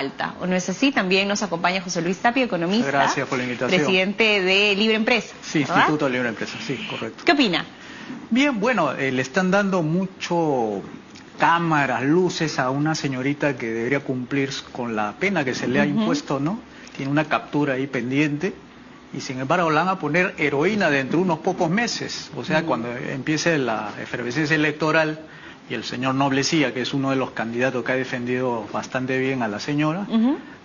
alta, ¿o no es así? También nos acompaña José Luis Tapia, economista. Gracias por la invitación. Presidente de Libre Empresa. Sí, ¿verdad? Instituto de Libre Empresa, sí, correcto. ¿Qué opina? Bien, bueno, le están dando mucho cámaras, luces a una señorita que debería cumplir con la pena que se le ha impuesto, ¿no? Tiene una captura ahí pendiente y sin embargo la van a poner heroína dentro de unos pocos meses. O sea, cuando empiece la efervescencia electoral y el señor Noblecía, que es uno de los candidatos que ha defendido bastante bien a la señora,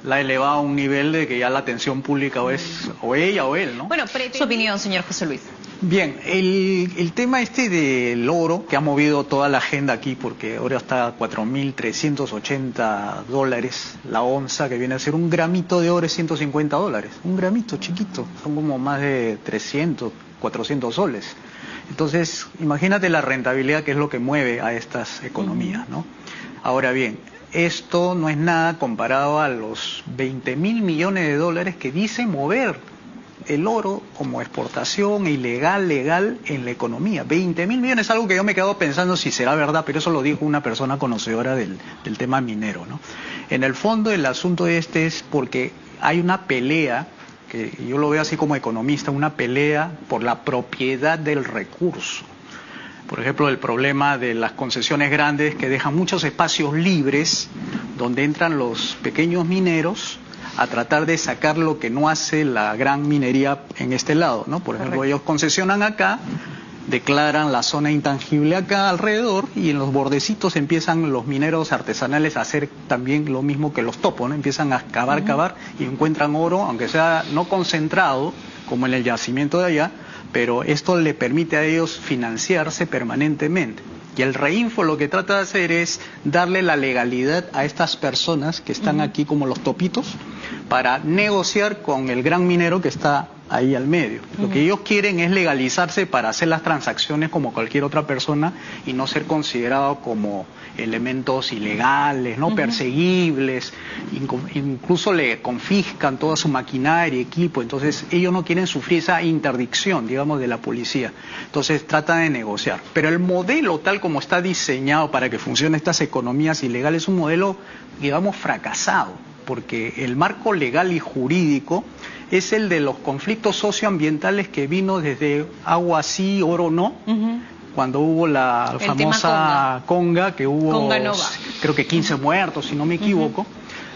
la ha elevado a un nivel de que ya la atención pública o es o ella o él, ¿no? Bueno, su opinión, señor José Luis. Bien, el tema este del oro, que ha movido toda la agenda aquí, porque ahora está a $4.380 la onza, que viene a ser un gramito de oro, es $150, un gramito chiquito, son como más de 300, 400 soles. Entonces, imagínate la rentabilidad que es lo que mueve a estas economías, ¿no? Ahora bien, esto no es nada comparado a los 20.000 millones de dólares que dice mover el oro como exportación ilegal, legal en la economía. 20.000 millones es algo que yo me he quedado pensando si será verdad, pero eso lo dijo una persona conocedora del tema minero, ¿no? En el fondo el asunto este es porque hay una pelea, que yo lo veo así como economista, una pelea por la propiedad del recurso. Por ejemplo, el problema de las concesiones grandes que dejan muchos espacios libres donde entran los pequeños mineros a tratar de sacar lo que no hace la gran minería en este lado, ¿no? Por ejemplo, ellos concesionan acá, declaran la zona intangible acá alrededor y en los bordecitos empiezan los mineros artesanales a hacer también lo mismo que los topos, ¿no? Empiezan a cavar y encuentran oro, aunque sea no concentrado como en el yacimiento de allá, pero esto le permite a ellos financiarse permanentemente. Y el Reinfo lo que trata de hacer es darle la legalidad a estas personas que están aquí como los topitos para negociar con el gran minero que está ahí al medio. Lo que ellos quieren es legalizarse para hacer las transacciones como cualquier otra persona y no ser considerados como elementos ilegales, no perseguibles, incluso le confiscan toda su maquinaria y equipo. Entonces ellos no quieren sufrir esa interdicción, digamos, de la policía. Entonces tratan de negociar. Pero el modelo tal como está diseñado para que funcionen estas economías ilegales es un modelo, digamos, fracasado, porque el marco legal y jurídico es el de los conflictos socioambientales que vino desde agua sí, oro no, cuando hubo la famosa Conga, que hubo creo que 15 muertos, si no me equivoco.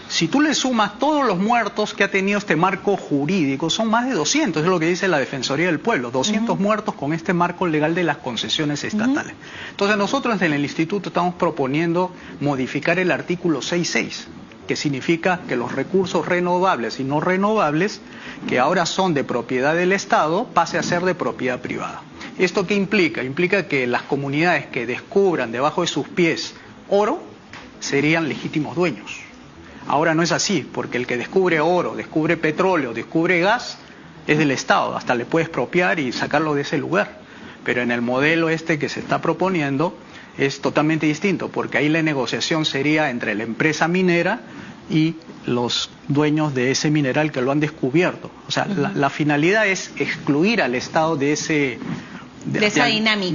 Si tú le sumas todos los muertos que ha tenido este marco jurídico, son más de 200, es lo que dice la Defensoría del Pueblo, 200 muertos con este marco legal de las concesiones estatales. Entonces nosotros en el Instituto estamos proponiendo modificar el artículo 6.6, que significa que los recursos renovables y no renovables, que ahora son de propiedad del Estado, pase a ser de propiedad privada. ¿Esto qué implica? Implica que las comunidades que descubran debajo de sus pies oro serían legítimos dueños. Ahora no es así, porque el que descubre oro, descubre petróleo, descubre gas, es del Estado, hasta le puede expropiar y sacarlo de ese lugar. Pero en el modelo este que se está proponiendo es totalmente distinto, porque ahí la negociación sería entre la empresa minera y los dueños de ese mineral que lo han descubierto. O sea, la finalidad es excluir al Estado de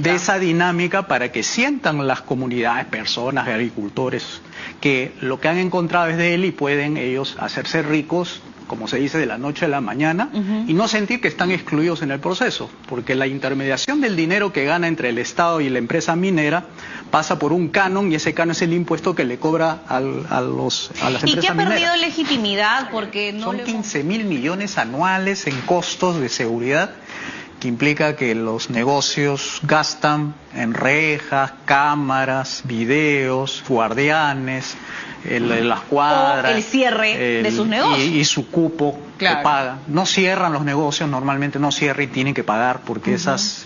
esa dinámica para que sientan las comunidades, personas, agricultores, que lo que han encontrado es de él y pueden ellos hacerse ricos, como se dice, de la noche a la mañana, y no sentir que están excluidos en el proceso, porque la intermediación del dinero que gana entre el Estado y la empresa minera pasa por un canon, y ese canon es el impuesto que le cobra a las empresas mineras. ¿Y qué ha perdido legitimidad? Porque no son 15.000 millones anuales en costos de seguridad, que implica que los negocios gastan en rejas, cámaras, videos, guardianes, las cuadras, o el cierre de sus negocios y su cupo que paga. No cierran los negocios, normalmente no cierran y tienen que pagar porque esos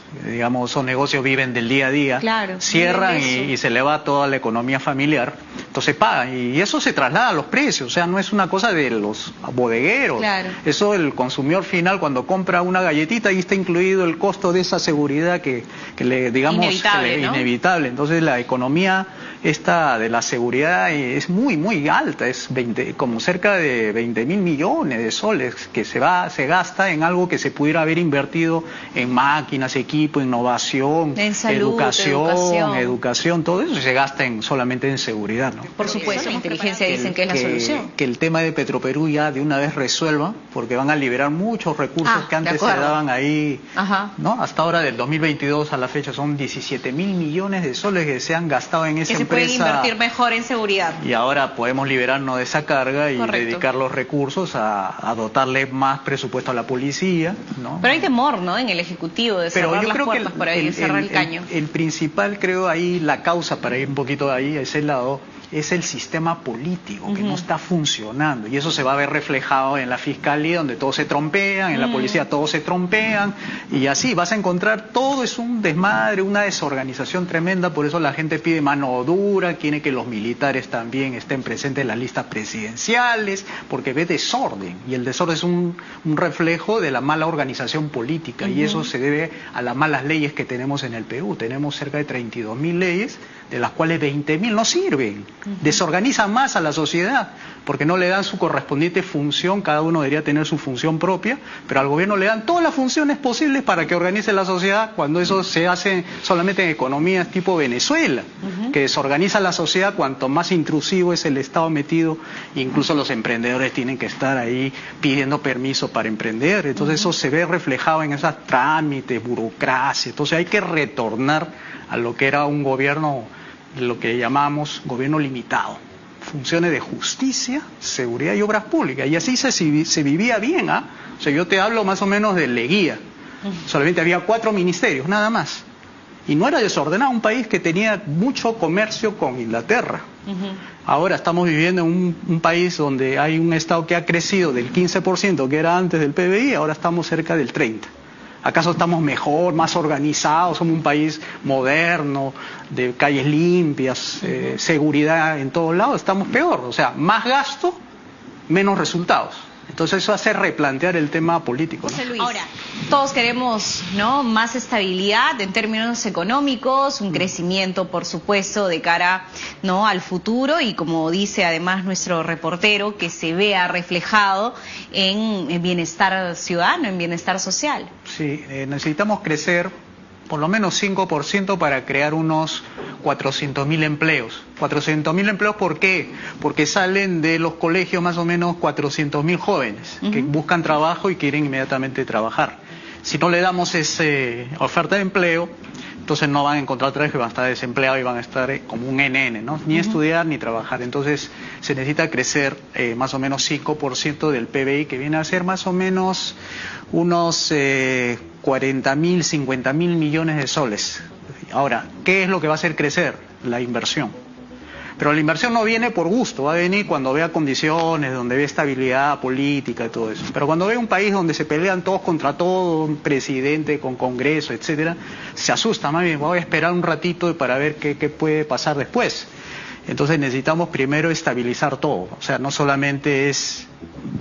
negocios viven del día a día. Cierran y se le va toda la economía familiar, entonces pagan y eso se traslada a los precios. O sea, no es una cosa de los bodegueros. Eso el consumidor final cuando compra una galletita, ahí está incluido el costo de esa seguridad que le digamos inevitable. Entonces la economía esta de la seguridad es muy alta, es como cerca de 20.000 millones de soles. soles que se gasta en algo que se pudiera haber invertido en máquinas, equipo, innovación, en salud, educación, todo eso se gasta solamente en seguridad, ¿no? Por supuesto, la inteligencia dicen que es la solución. Que el tema de Petroperú ya de una vez resuelva, porque van a liberar muchos recursos que antes se daban ahí, ¿no? Hasta ahora del 2022 a la fecha son 17.000 millones de soles que se han gastado en esa empresa. Que se pueden invertir mejor en seguridad. Y ahora podemos liberarnos de esa carga y dedicar los recursos a dotarle más presupuesto a la policía, ¿no? Pero hay temor, ¿no?, en el Ejecutivo de cerrar las puertas por ahí, cerrar el caño. El principal, creo, ahí, la causa para ir un poquito ahí a ese lado, es el sistema político que no está funcionando, y eso se va a ver reflejado en la fiscalía, donde todos se trompean, en la policía todos se trompean, y así vas a encontrar, todo es un desmadre, una desorganización tremenda. Por eso la gente pide mano dura, quiere que los militares también estén presentes en las listas presidenciales, porque ve desorden, y el desorden es un reflejo de la mala organización política, y eso se debe a las malas leyes que tenemos en el Perú. Tenemos cerca de 32.000 leyes, de las cuales 20.000 no sirven. Desorganizan más a la sociedad, porque no le dan su correspondiente función. Cada uno debería tener su función propia, pero al gobierno le dan todas las funciones posibles para que organice la sociedad, cuando eso se hace solamente en economías tipo Venezuela, que desorganiza la sociedad cuanto más intrusivo es el Estado metido. Incluso los emprendedores tienen que estar ahí pidiendo permiso para emprender. Entonces eso se ve reflejado en esos trámites, burocracia. Entonces hay que retornar a lo que era un gobierno, lo que llamamos gobierno limitado, funciones de justicia, seguridad y obras públicas, y así se vivía bien, ¿ah? O sea, yo te hablo más o menos de Leguía, solamente había 4 ministerios, nada más, y no era desordenado, un país que tenía mucho comercio con Inglaterra. Ahora estamos viviendo en un país donde hay un Estado que ha crecido del 15% que era antes del PBI, ahora estamos cerca del 30%. ¿Acaso estamos mejor, más organizados? Somos un país moderno, de calles limpias, seguridad en todos lados. Estamos peor, o sea, más gasto, menos resultados. Entonces eso hace replantear el tema político, ¿no? José Luis, ahora, todos queremos, ¿no?, más estabilidad en términos económicos, un crecimiento, por supuesto, de cara, ¿no?, al futuro, y como dice además nuestro reportero, que se vea reflejado en bienestar ciudadano, en bienestar social. Sí, necesitamos crecer por lo menos 5% para crear unos 400.000 empleos. 400.000 empleos, ¿por qué? Porque salen de los colegios más o menos 400.000 jóvenes que buscan trabajo y quieren inmediatamente trabajar. Si no le damos esa oferta de empleo, entonces no van a encontrar trabajo y van a estar desempleados y van a estar como un NN, ¿no? Ni estudiar ni trabajar. Entonces se necesita crecer más o menos 5% del PBI, que viene a ser más o menos unos 40.000, 50.000 millones de soles. Ahora, ¿qué es lo que va a hacer crecer? La inversión. Pero la inversión no viene por gusto, va a venir cuando vea condiciones, donde vea estabilidad política y todo eso. Pero cuando ve un país donde se pelean todos contra todo, un presidente con Congreso, etcétera, se asusta. Más bien, voy a esperar un ratito para ver qué puede pasar después. Entonces necesitamos primero estabilizar todo. O sea, no solamente es,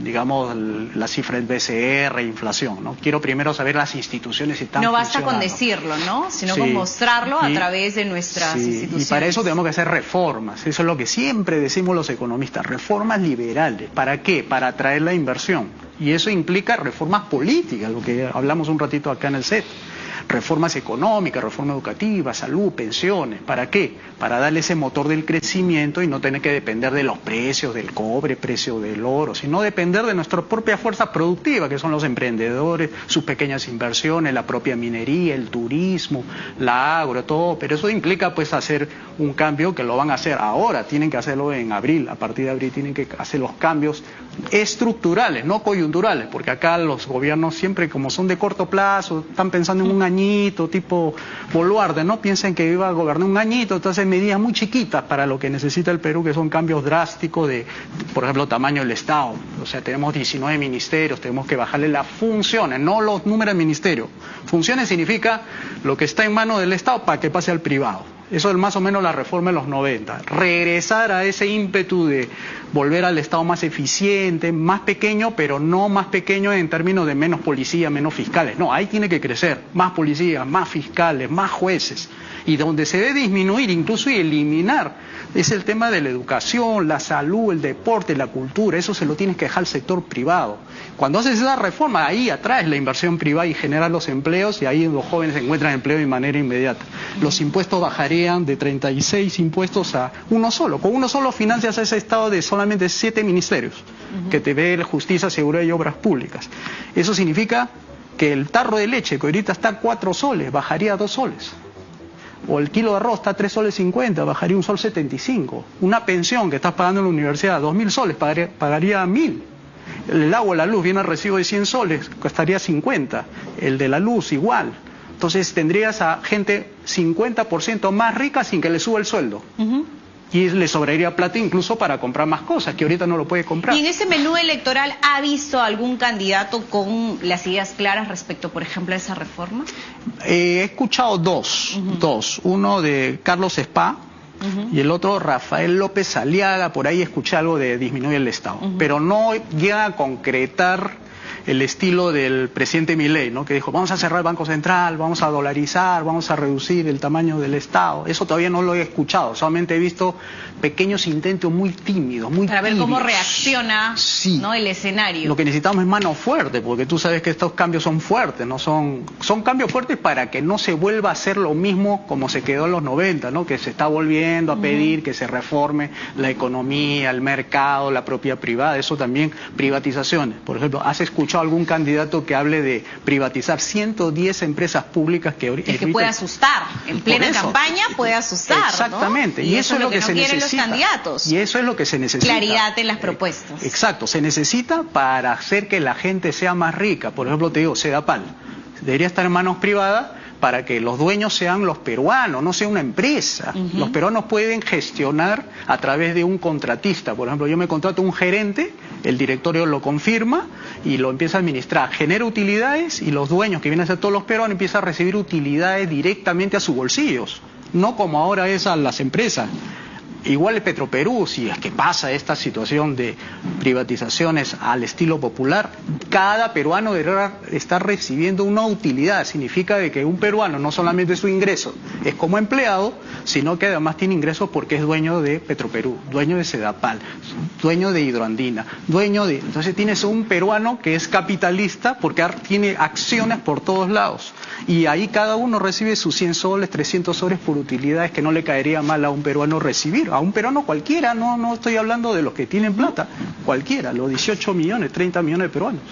digamos, la cifra del BCR, inflación, ¿no? Quiero primero saber las instituciones si están funcionando. No basta con decirlo, ¿no? Sino con mostrarlo a través de nuestras instituciones. Y para eso tenemos que hacer reformas. Eso es lo que siempre decimos los economistas. Reformas liberales. ¿Para qué? Para atraer la inversión. Y eso implica reformas políticas, lo que hablamos un ratito acá en el set. Reformas económicas, reforma educativa, salud, pensiones. ¿Para qué? Para darle ese motor del crecimiento y no tener que depender de los precios del cobre, precio del oro, sino depender de nuestra propia fuerza productiva, que son los emprendedores, sus pequeñas inversiones, la propia minería, el turismo, la agro, todo. Pero eso implica pues hacer un cambio que lo van a hacer ahora, tienen que hacerlo en abril. A partir de abril tienen que hacer los cambios estructurales, no coyunturales, porque acá los gobiernos siempre, como son de corto plazo, están pensando en un añito, tipo Boluarte, ¿no? Piensen que iba a gobernar un añito, entonces medidas muy chiquitas para lo que necesita el Perú, que son cambios drásticos de, por ejemplo, tamaño del Estado. O sea, tenemos 19 ministerios, tenemos que bajarle las funciones, no los números de ministerio. Funciones significa lo que está en manos del Estado para que pase al privado. Eso es más o menos la reforma de los 90. Regresar a ese ímpetu de volver al Estado más eficiente, más pequeño, pero no más pequeño en términos de menos policía, menos fiscales. No, ahí tiene que crecer. Más policías, más fiscales, más jueces. Y donde se debe disminuir, incluso y eliminar, es el tema de la educación, la salud, el deporte, la cultura. Eso se lo tienes que dejar al sector privado. Cuando haces esa reforma, ahí atraes la inversión privada y generas los empleos, y ahí los jóvenes encuentran empleo de manera inmediata. Los impuestos bajarían de 36 impuestos a uno solo. Con uno solo financias a ese Estado de solamente 7 ministerios, que te ve Justicia, Seguridad y Obras Públicas. Eso significa que el tarro de leche, que ahorita está a 4 soles, bajaría a 2 soles. O el kilo de arroz está a 3 soles 50, bajaría un sol 75. Una pensión que estás pagando en la universidad, 2.000 soles, pagaría 1.000. El agua, la luz, viene al recibo de 100 soles, costaría 50. El de la luz igual. Entonces tendrías a gente 50% más rica sin que le suba el sueldo. Y le sobraría plata incluso para comprar más cosas, que ahorita no lo puede comprar. ¿Y en ese menú electoral ha visto algún candidato con las ideas claras respecto, por ejemplo, a esa reforma? He escuchado dos. Uno de Carlos Spa y el otro Rafael López Aliaga. Por ahí escuché algo de disminuir el Estado. Pero no llega a concretar el estilo del presidente Milei, ¿no? Que dijo, vamos a cerrar el Banco Central, vamos a dolarizar, vamos a reducir el tamaño del Estado. Eso todavía no lo he escuchado, solamente he visto pequeños intentos muy tímidos, muy para ver tibios. Cómo reacciona, sí, ¿no? El escenario. Lo que necesitamos es mano fuerte, porque tú sabes que estos cambios son fuertes, ¿no? Son cambios fuertes para que no se vuelva a hacer lo mismo como se quedó en los 90, ¿no? Que se está volviendo a pedir que se reforme la economía, el mercado, la propiedad privada. Eso también, privatizaciones. Por ejemplo, ¿has escuchado algún candidato que hable de privatizar 110 empresas públicas que ahorita... El que puede asustar, en plena campaña puede asustar, exactamente, ¿no? Y eso es lo que se necesita. Los candidatos. Y eso es lo que se necesita. Claridad en las propuestas. Exacto, se necesita para hacer que la gente sea más rica. Por ejemplo, te digo, Sedapal debería estar en manos privadas para que los dueños sean los peruanos, no sea una empresa. Los peruanos pueden gestionar a través de un contratista. Por ejemplo, yo me contrato un gerente, el directorio lo confirma y lo empieza a administrar. Genera utilidades y los dueños, que vienen a ser todos los peruanos, empiezan a recibir utilidades directamente a sus bolsillos. No como ahora es a las empresas. Igual el Petroperú, si es que pasa esta situación de privatizaciones al estilo popular, cada peruano deberá estar recibiendo una utilidad. Significa de que un peruano no solamente su ingreso es como empleado, sino que además tiene ingresos porque es dueño de Petroperú, dueño de Sedapal, dueño de Hidroandina, Entonces tienes un peruano que es capitalista porque tiene acciones por todos lados. Y ahí cada uno recibe sus 100 soles, 300 soles por utilidades que no le caería mal a un peruano recibir. A un peruano cualquiera, no estoy hablando de los que tienen plata, cualquiera, los 18 millones, 30 millones de peruanos.